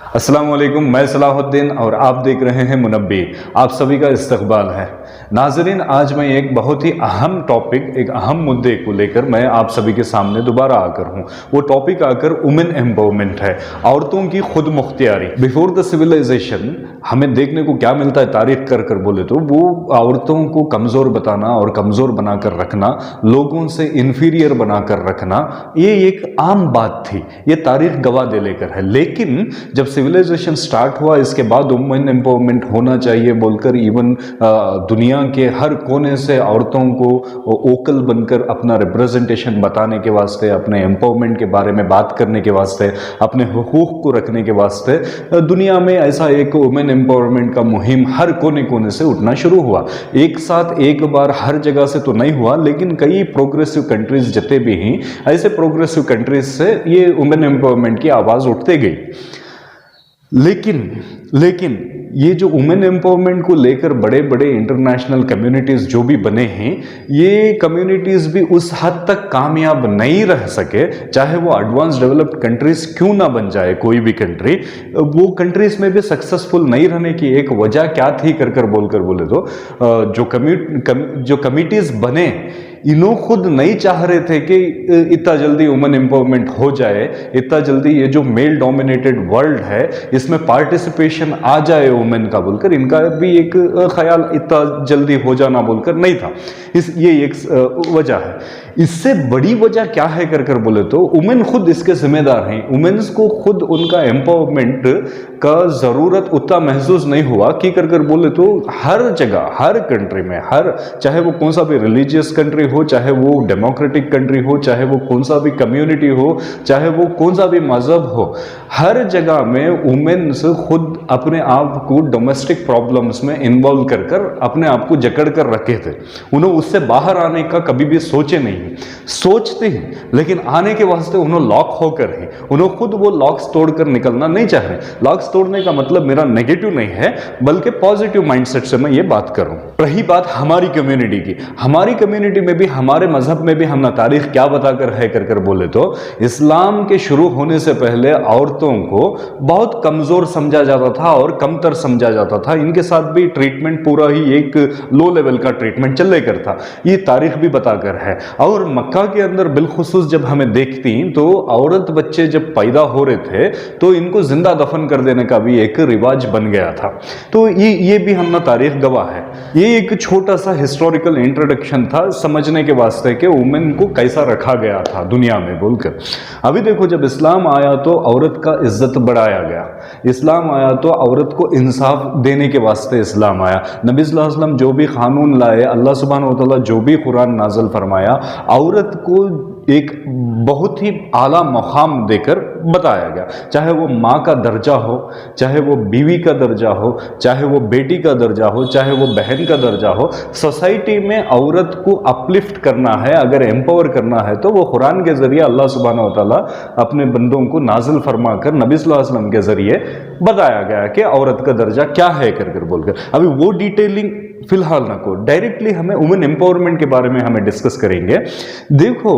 अस्सलाम वालेकुम, मैं सलाहुद्दीन और आप देख रहे हैं मुनब्बी। आप सभी का इस्तकबाल है। नाज़रीन, आज मैं एक बहुत ही अहम टॉपिक, एक अहम मुद्दे को लेकर मैं आप सभी के सामने दोबारा आकर हूँ। वो टॉपिक आकर वुमेन एम्पावरमेंट है, औरतों की खुद मुख्तियारी। बिफोर द सिविलाइजेशन हमें देखने को क्या मिलता है तारीख कर कर बोले तो वो औरतों को कमज़ोर बताना और कमज़ोर बनाकर रखना, लोगों से इन्फीरियर बनाकर रखना, ये एक आम बात थी। ये तारीख गवाह दे लेकर है। लेकिन जब सिविलाइजेशन स्टार्ट हुआ, इसके बाद वुमेन एम्पावरमेंट होना चाहिए बोलकर इवन दुनिया के हर कोने से औरतों को ओकल बनकर अपना रिप्रेजेंटेशन बताने के वास्ते, अपने एम्पावरमेंट के बारे में बात करने के वास्ते, अपने हुकूक को रखने के वास्ते दुनिया में ऐसा एक वुमेन एम्पावरमेंट का मुहिम हर कोने कोने से उठना शुरू हुआ। एक साथ एक बार हर जगह से तो नहीं हुआ, लेकिन कई प्रोग्रेसिव कंट्रीज जितने भी हैं, ऐसे प्रोग्रेसिव कंट्रीज से ये वुमेन एम्पावरमेंट की आवाज़ उठते गई। लेकिन ये जो वुमेन एम्पावरमेंट को लेकर बड़े बड़े इंटरनेशनल कम्युनिटीज़ जो भी बने हैं, ये कम्युनिटीज़ भी उस हद तक कामयाब नहीं रह सके, चाहे वो एडवांस डेवलप्ड कंट्रीज क्यों ना बन जाए। कोई भी कंट्री, वो कंट्रीज में भी सक्सेसफुल नहीं रहने की एक वजह क्या थी कर बोलकर बोले तो जो कमिटीज़ बने, इन्हों खुद नहीं चाह रहे थे कि इतना जल्दी वुमेन एम्पावरमेंट हो जाए, इतना जल्दी ये जो मेल डोमिनेटेड वर्ल्ड है इसमें पार्टिसिपेशन आ जाए वुमेन का बोलकर इनका भी एक ख्याल इतना जल्दी हो जाना बोलकर नहीं था। ये एक वजह है। इससे बड़ी वजह क्या है कर बोले तो वुमेन खुद इसके जिम्मेदार हैं। वुमेन्स को खुद उनका एम्पावरमेंट का ज़रूरत उतना महसूस नहीं हुआ कि कर बोले तो हर जगह, हर कंट्री में, हर चाहे वो कौन सा भी रिलीजियस कंट्री हो, चाहे वो डेमोक्रेटिक कंट्री हो, चाहे वो कौन सा भी कम्युनिटी हो, चाहे वो कौन सा भी मजहब हो, हर जगह में वुमेन्स खुद अपने आप को डोमेस्टिक प्रॉब्लम्स में इन्वॉल्व कर अपने आप को जकड़ कर रखे थे। उन्होंने उससे बाहर आने का कभी भी सोचे नहीं। सोचते हैं लेकिन आने के वास्ते उन्होंने लॉक होकर है। उन्होंने खुद वो लॉक्स तोड़कर निकलना नहीं चाह रहे। लॉक्स तोड़ने का मतलब मेरा नेगेटिव नहीं है, बल्कि पॉजिटिव माइंडसेट से मैं ये बात करूं। रही बात हमारी कम्युनिटी की, हमारी कम्युनिटी में भी, हमारे मजहब में भी हमने तारीख क्या बताकर है कर बोले तो इस्लाम के शुरू होने से पहले औरतों को बहुत कमजोर समझा जाता था और कमतर समझा जाता था। इनके साथ भी ट्रीटमेंट पूरा ही एक लो लेवल का ट्रीटमेंट चल कर था। ये तारीख भी बताकर है। और मक्का के अंदर बिलखुसूस जब हमें देखती तो औरत बच्चे जब पैदा हो रहे थे तो इनको जिंदा दफन कर देने का भी एक रिवाज बन गया था। तो ये भी हमने तारीख गवाह है। ये एक छोटा सा हिस्टोरिकल इंट्रोडक्शन था समझने के वास्ते कि वुमेन को कैसा रखा गया था दुनिया में बोलकर। अभी देखो, जब इस्लाम आया तो औरत का इज्जत बढ़ाया गया। इस्लाम आया तो औरत को इंसाफ देने के वास्ते इस्लाम आया। नबी सल्लल्लाहु अलैहि वसल्लम जो भी कानून लाए, अल्लाह सुब्हानहू व तआला जो भी कुरान नाज़िल फरमाया, औरत को एक बहुत ही आला मकाम देकर बताया गया। चाहे वो माँ का दर्जा हो, चाहे वो बीवी का दर्जा हो, चाहे वो बेटी का दर्जा हो, चाहे वो बहन का दर्जा हो, सोसाइटी में औरत को अपलिफ्ट करना है, अगर एम्पावर करना है तो वो कुरान के जरिए अल्लाह सुब्हानहू व तआला अपने बंदों को नाजिल फरमाकर नबी सल्लल्लाहु अलैहि वसल्लम के जरिए बताया गया कि औरत का दर्जा क्या है कर बोलकर। अभी वो डिटेलिंग फिलहाल ना को, डायरेक्टली हमें वुमेन एम्पावरमेंट के बारे में हमें डिस्कस करेंगे। देखो,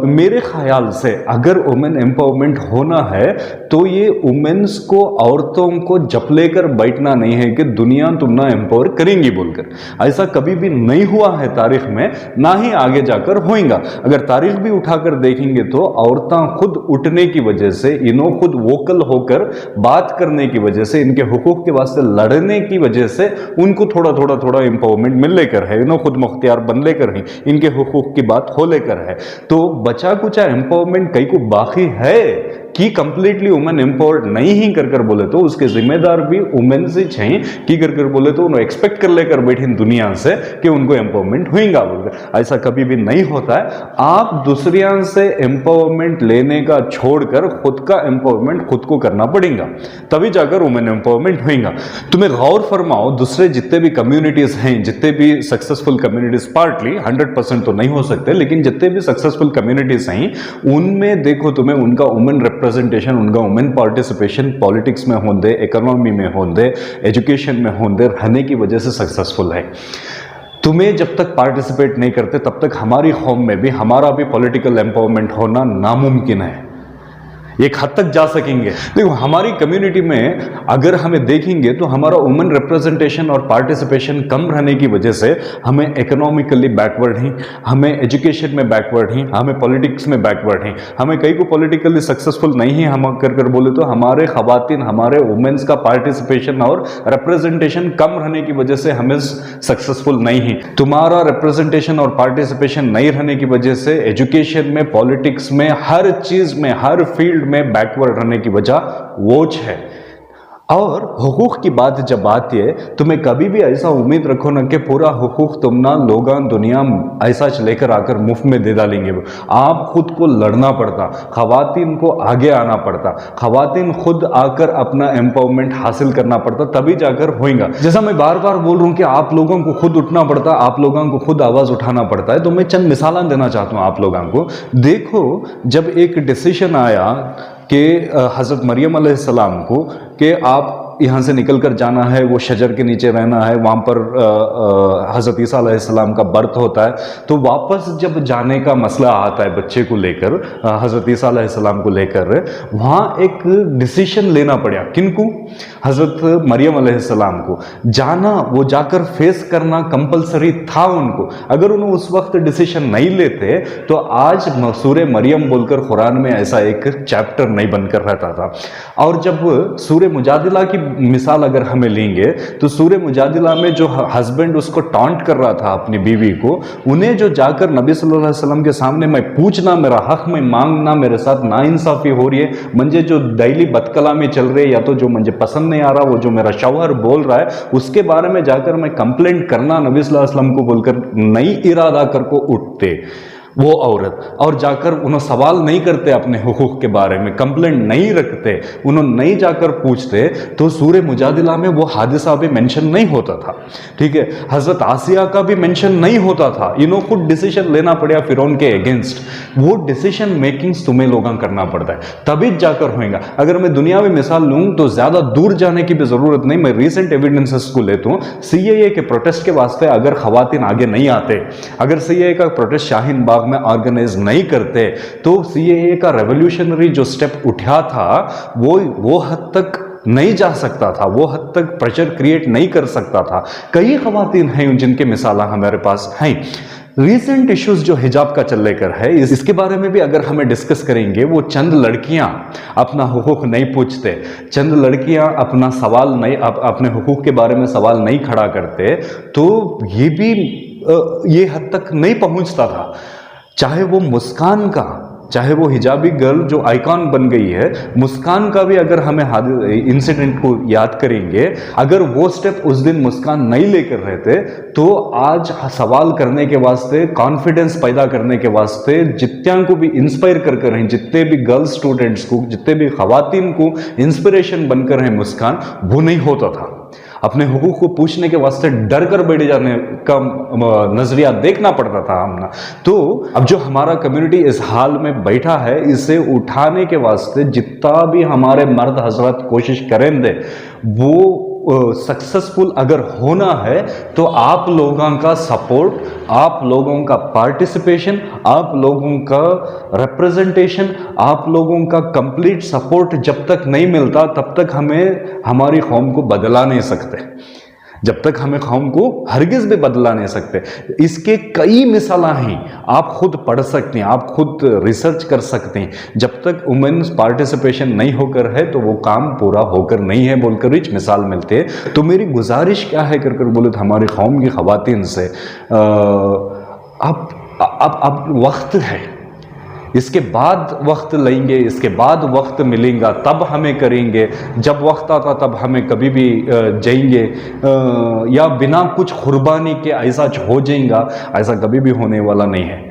मेरे ख्याल से अगर वुमेन एम्पावरमेंट होना है तो ये वुमेन्स को, औरतों को जप लेकर बैठना नहीं है कि दुनिया तुम ना एम्पावर करेंगी बोलकर। ऐसा कभी भी नहीं हुआ है तारीख में, ना ही आगे जाकर होएगा। अगर तारीख भी उठाकर देखेंगे तो औरतें खुद उठने की वजह से, इन्हों खुद वोकल होकर बात करने की वजह से, इनके हुकूक के वास्ते लड़ने की वजह से उनको थोड़ा थोड़ा एम्पावरमेंट मिल लेकर है। इन्हों खुद मुख्तियार बन लेकर है, इनके हुकूक की बात हो लेकर है। तो बचा कुचा एम्पावरमेंट कई को बाकी है कि कंप्लीटली वुमेन एम्पावर्ड नहीं ही कर बोले तो उसके जिम्मेदार भी वुमेन से चाहिए कि कर बोले तो उन्हें एक्सपेक्ट कर लेकर बैठी दुनिया से कि उनको एम्पावरमेंट होगा बोलकर। ऐसा कभी भी नहीं होता है। आप दूसरिया से एम्पावरमेंट लेने का छोड़कर खुद का एम्पावरमेंट खुद को करना पड़ेगा, तभी जाकर वुमेन एम्पावरमेंट होगा। तुम्हें गौर फरमाओ, दूसरे जितने भी कम्युनिटीज हैं, जितने भी सक्सेसफुल कम्युनिटीज, पार्टली 100% तो नहीं हो सकते, लेकिन जितने भी सक्सेसफुल कम्युनिटीज हैं उनमें देखो तुम्हें उनका वुमेन रिप्रेजेंटेशन, उनका वुमेन पार्टिसिपेशन पॉलिटिक्स में होंगे, इकोनॉमी में होंगे, एजुकेशन में होंगे, रहने की वजह से सक्सेसफुल है। तुम्हें जब तक पार्टिसिपेट नहीं करते तब तक हमारी कौम में भी, हमारा भी पॉलिटिकल एम्पावरमेंट होना नामुमकिन है। एक हद तक जा सकेंगे। देखो हमारी कम्युनिटी में अगर हमें देखेंगे तो हमारा वुमेन रिप्रेजेंटेशन और पार्टिसिपेशन कम रहने की वजह से हमें इकोनॉमिकली बैकवर्ड हैं, हमें एजुकेशन में बैकवर्ड हैं, हमें पॉलिटिक्स में बैकवर्ड हैं, हमें कई को पॉलिटिकली सक्सेसफुल नहीं है। हम कर बोले तो हमारे खवातीन, हमारे वुमेन्स का पार्टिसिपेशन और रिप्रेजेंटेशन कम रहने की वजह से हमें सक्सेसफुल नहीं है। तुम्हारा रिप्रेजेंटेशन और पार्टिसिपेशन नहीं रहने की वजह से एजुकेशन में, पॉलिटिक्स में, हर चीज में, हर फील्ड में बैकवर्ड रहने की वजह वो है। और हुकूक की बात जब आती है तो मैं कभी भी ऐसा उम्मीद रखो ना कि पूरा हुकूक तुम ना लोगान दुनिया ऐसा लेकर आकर मुफ्त में दे डालेंगे। आप खुद को लड़ना पड़ता, खवातीन को आगे आना पड़ता, खवातीन खुद आकर अपना एम्पावरमेंट हासिल करना पड़ता, तभी जाकर होएगा। जैसा मैं बार बार बोल रहा हूँ कि आप लोगों को खुद उठना पड़ता, आप लोगों को खुद आवाज़ उठाना पड़ता है। तो मैं चंद मिसाल देना चाहता हूँ आप लोगों को। देखो जब एक डिसीजन आया कि हज़रत मरियम अलैहिस्सलाम को कि आप यहाँ से निकल कर जाना है, वो शजर के नीचे रहना है, वहाँ पर हज़रत ईसा अलैहिस्सलाम का बर्थ होता है, तो वापस जब जाने का मसला आता है बच्चे को लेकर, हज़रत ईसा अलैहिस्सलाम को लेकर, वहाँ एक डिसीजन लेना पड़ा। किनको? हज़रत मरियम अलैहिस्सलाम को जाना, वो जाकर फेस करना कंपलसरी था उनको। अगर उन्होंने उस वक्त डिसीजन नहीं लेते तो आज सूरे मरियम बोलकर कुरान में ऐसा एक चैप्टर नहीं बनकर रहता था। और जब सूरे मुजादिला की मिसाल अगर हमें लेंगे तो सूरे मुजादिला में जो हस्बैंड उसको टॉन्ट कर रहा था अपनी बीवी को, उन्हें जो जाकर नबी सल्लल्लाहु अलैहि वसल्लम के सामने मैं पूछना, मेरा हक में मांगना, मेरे साथ नाइंसाफी हो रही है, मुझे जो डेली बदकलामी चल रही है या तो जो मुझे पसंद नहीं आ रहा, वो जो मेरा शौहर बोल रहा है उसके बारे में जाकर मैं कंप्लेंट करना नबी सल्लल्लाहु अलैहि वसल्लम को बोलकर नहीं इरादा कर को उठते वो औरत, और जाकर उन्होंने सवाल नहीं करते अपने हुकूक के बारे में, कंप्लेंट नहीं रखते, उन्होंने नहीं जाकर पूछते, तो सूरे मुजादिला में वो हादिसा भी मेंशन नहीं होता था। ठीक है, हजरत आसिया का भी मेंशन नहीं होता था। इन्हों खुद डिसीजन लेना पड़ा फिरौन के अगेंस्ट। वो डिसीजन मेकिंग्स तुम्हें लोगों करना पड़ता है, तभी जाकर होएगा। अगर मैं दुनियावी मिसाल लूँ तो ज्यादा दूर जाने की भी जरूरत नहीं। मैं रिसेंट एविडेंसेस को लेता हूँ। सीएए के प्रोटेस्ट के वास्ते अगर खवातीन आगे नहीं आते, अगर सीएए का प्रोटेस्ट शाहीन बाग में ऑर्गेनाइज नहीं करते, तो सीएए का रेवोल्यूशनरी जो स्टेप उठा था वो हद तक नहीं जा सकता था, वो हद तक प्रेशर क्रिएट नहीं कर सकता था। कई खवातीन हैं जिनके मिसाल हमारे पास हैं। रिसेंट इश्यूज जो हिजाब का चल लेकर है, इसके बारे में भी अगर हमें डिस्कस करेंगे, वो चंद लड़कियां अपना हुकूक नहीं पूछते, चंद लड़कियां अपना सवाल नहीं, अपने हुकूक के बारे में सवाल नहीं खड़ा करते, तो ये भी ये हद तक नहीं पहुंचता था। चाहे वो मुस्कान का, चाहे वो हिजाबी गर्ल जो आइकॉन बन गई है, मुस्कान का भी अगर हमें इंसिडेंट को याद करेंगे, अगर वो स्टेप उस दिन मुस्कान नहीं लेकर रहते तो आज सवाल करने के वास्ते, कॉन्फिडेंस पैदा करने के वास्ते जितने को भी इंस्पायर कर हैं, जितने भी गर्ल्स स्टूडेंट्स को, जितने भी खवातीन को इंस्पिरेशन बनकर हैं मुस्कान, वो नहीं होता था। अपने हुकूक को पूछने के वास्ते डर कर बैठ जाने का नजरिया देखना पड़ता था हमने। तो अब जो हमारा कम्युनिटी इस हाल में बैठा है, इसे उठाने के वास्ते जितना भी हमारे मर्द हजरत कोशिश करेंगे, वो सक्सेसफुल अगर होना है तो आप लोगों का सपोर्ट, आप लोगों का पार्टिसिपेशन, आप लोगों का रिप्रेजेंटेशन, आप लोगों का कंप्लीट सपोर्ट जब तक नहीं मिलता तब तक हमें हमारी कौम को बदला नहीं सकते, जब तक हमें कौम को हरगिज भी बदला नहीं सकते। इसके कई मिसाल हैं, आप खुद पढ़ सकते हैं, आप खुद रिसर्च कर सकते हैं। जब तक वुमेन्स पार्टिसिपेशन नहीं होकर है तो वो काम पूरा होकर नहीं है बोलकर रिच मिसाल मिलते हैं। तो मेरी गुजारिश क्या है कर बोले तो हमारी कौम की खवातीन से, अब वक्त है, इसके बाद वक्त लेंगे, इसके बाद वक्त मिलेगा तब हमें करेंगे, जब वक्त आता तब हमें कभी भी जाएंगे, या बिना कुछ कुर्बानी के ऐसा हो जाएगा, ऐसा कभी भी होने वाला नहीं है।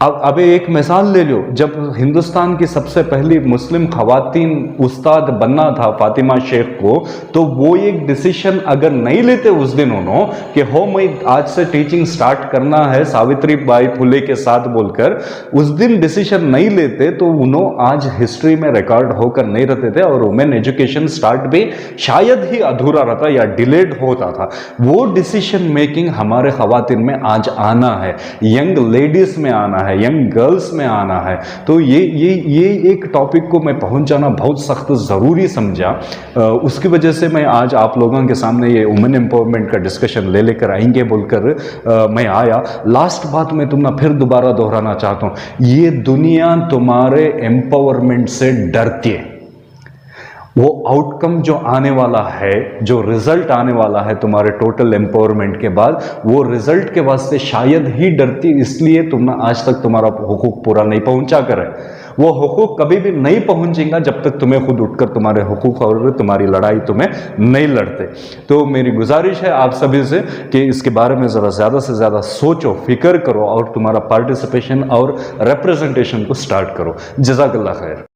अब एक मिसाल ले लो, जब हिंदुस्तान की सबसे पहली मुस्लिम खवातीन उस्ताद बनना था फातिमा शेख को, तो वो एक डिसीजन अगर नहीं लेते उस दिन उन्होंने कि हो मैं आज से टीचिंग स्टार्ट करना है सावित्री बाई फुले के साथ बोलकर, उस दिन डिसीजन नहीं लेते तो उन्होंने आज हिस्ट्री में रिकॉर्ड होकर नहीं रहते थे और वुमेन एजुकेशन स्टार्ट भी शायद ही अधूरा रहता या डिलेड होता था। वो डिसीजन मेकिंग हमारे खवातीन में आज आना है, यंग लेडीज में आना है, है, यंग गर्ल्स में आना है। तो ये एक टॉपिक को मैं पहुंचाना बहुत सख्त ज़रूरी समझा। उसकी वजह से मैं आज आप लोगों के सामने ये वुमेन एम्पावरमेंट का डिस्कशन लेकर आएंगे बोलकर मैं आया। लास्ट बात मैं तुमने फिर दोबारा दोहराना चाहता हूँ, ये दुनिया तुम्हारे एम्पावरमेंट से डरती है। वो आउटकम जो आने वाला है, जो रिजल्ट आने वाला है तुम्हारे टोटल एम्पावरमेंट के बाद, वो रिजल्ट के वास्ते शायद ही डरती, इसलिए तुमने आज तक तुम्हारा हुकूक पूरा नहीं पहुंचा कर है। वो हुकूक कभी भी नहीं पहुंचेगा जब तक तुम्हें खुद उठकर तुम्हारे हुकूक और तुम्हारी लड़ाई तुम्हें नहीं लड़ते। तो मेरी गुजारिश है आप सभी से कि इसके बारे में ज़रा ज़्यादा से ज़्यादा सोचो, फिक्र करो और तुम्हारा पार्टिसिपेशन और रिप्रेजेंटेशन को स्टार्ट करो। जज़ाकल्लाह खैर।